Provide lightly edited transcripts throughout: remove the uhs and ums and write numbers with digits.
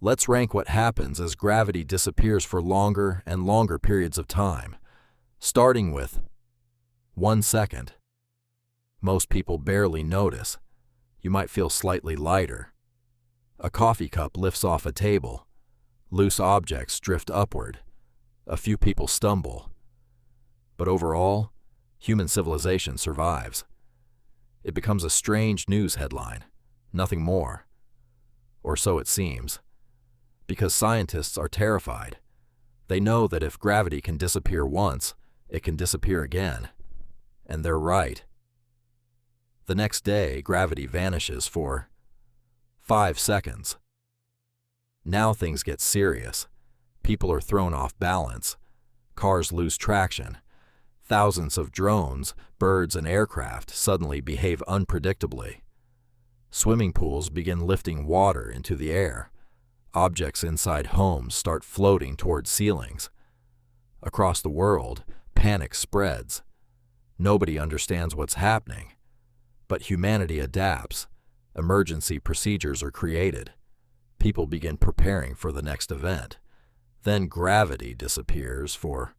Let's rank what happens as gravity disappears for longer and longer periods of time, starting with 1 second. Most people barely notice. You might feel slightly lighter. A coffee cup lifts off a table. Loose objects drift upward. A few people stumble. But overall, human civilization survives. It becomes a strange news headline, nothing more. Or so it seems. Because scientists are terrified. They know that if gravity can disappear once, it can disappear again. And they're right. The next day, gravity vanishes for 5 seconds. Now things get serious. People are thrown off balance. Cars lose traction. Thousands of drones, birds, and aircraft suddenly behave unpredictably. Swimming pools begin lifting water into the air. Objects inside homes start floating toward ceilings. Across the world, panic spreads. Nobody understands what's happening. But humanity adapts. Emergency procedures are created. People begin preparing for the next event. Then gravity disappears for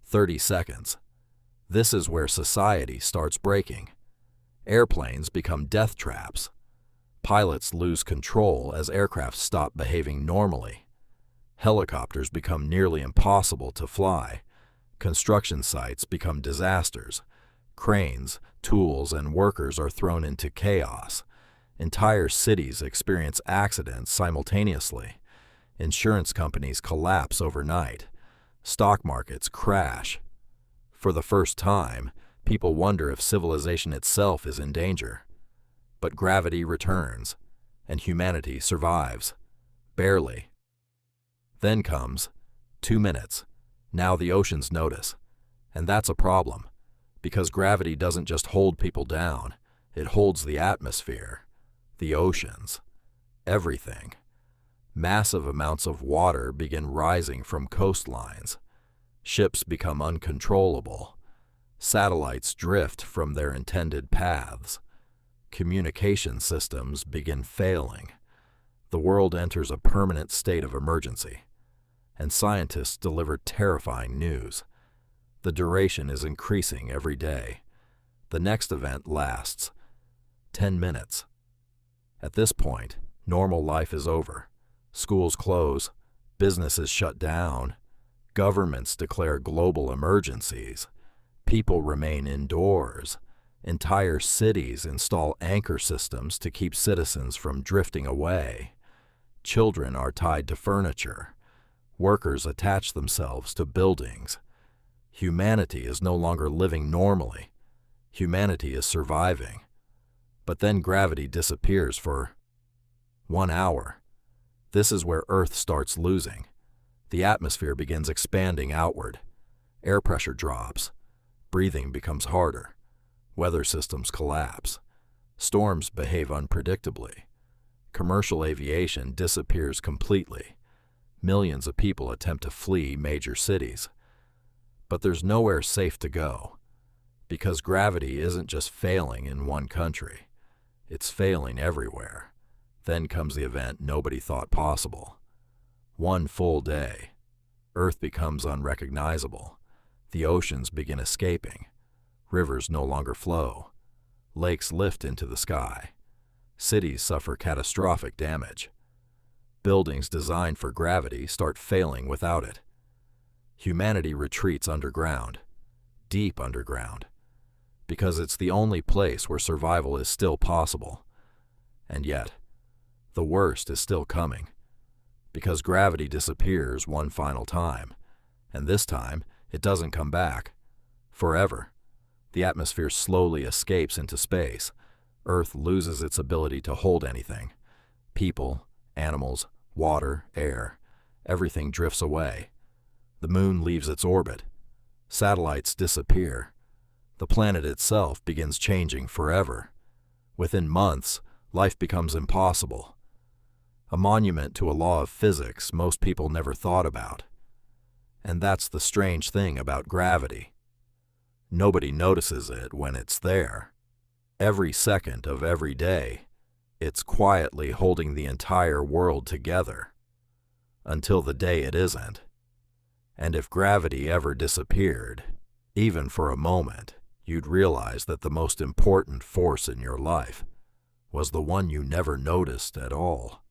30 seconds. This is where society starts breaking. Airplanes become death traps. Pilots lose control as aircraft stop behaving normally. Helicopters become nearly impossible to fly. Construction sites become disasters. Cranes, tools, and workers are thrown into chaos. Entire cities experience accidents simultaneously. Insurance companies collapse overnight. Stock markets crash. For the first time, people wonder if civilization itself is in danger. But gravity returns, and humanity survives. Barely. Then comes 2 minutes. Now the oceans notice. And that's a problem, because gravity doesn't just hold people down, it holds the atmosphere, the oceans, everything. Massive amounts of water begin rising from coastlines. Ships become uncontrollable. Satellites drift from their intended paths. Communication systems begin failing. The world enters a permanent state of emergency. And scientists deliver terrifying news. The duration is increasing every day. The next event lasts 10 minutes. At this point, normal life is over. Schools close, businesses shut down, governments declare global emergencies, people remain indoors, entire cities install anchor systems to keep citizens from drifting away, children are tied to furniture, workers attach themselves to buildings. Humanity is no longer living normally. Humanity is surviving. But then gravity disappears for 1 hour. This is where Earth starts losing. The atmosphere begins expanding outward. Air pressure drops. Breathing becomes harder. Weather systems collapse. Storms behave unpredictably. Commercial aviation disappears completely. Millions of people attempt to flee major cities. But there's nowhere safe to go, because gravity isn't just failing in one country. It's failing everywhere. Then comes the event nobody thought possible. 1 full day. Earth becomes unrecognizable. The oceans begin escaping. Rivers no longer flow. Lakes lift into the sky. Cities suffer catastrophic damage. Buildings designed for gravity start failing without it. Humanity retreats underground, deep underground, because it's the only place where survival is still possible. And yet, the worst is still coming, because gravity disappears one final time, and this time it doesn't come back. Forever. The atmosphere slowly escapes into space. Earth loses its ability to hold anything. People, animals, water, air, everything drifts away. The moon leaves its orbit. Satellites disappear. The planet itself begins changing forever. Within months, life becomes impossible. A monument to a law of physics most people never thought about. And that's the strange thing about gravity. Nobody notices it when it's there. Every second of every day, it's quietly holding the entire world together. until the day it isn't. And if gravity ever disappeared, even for a moment, you'd realize that the most important force in your life was the one you never noticed at all.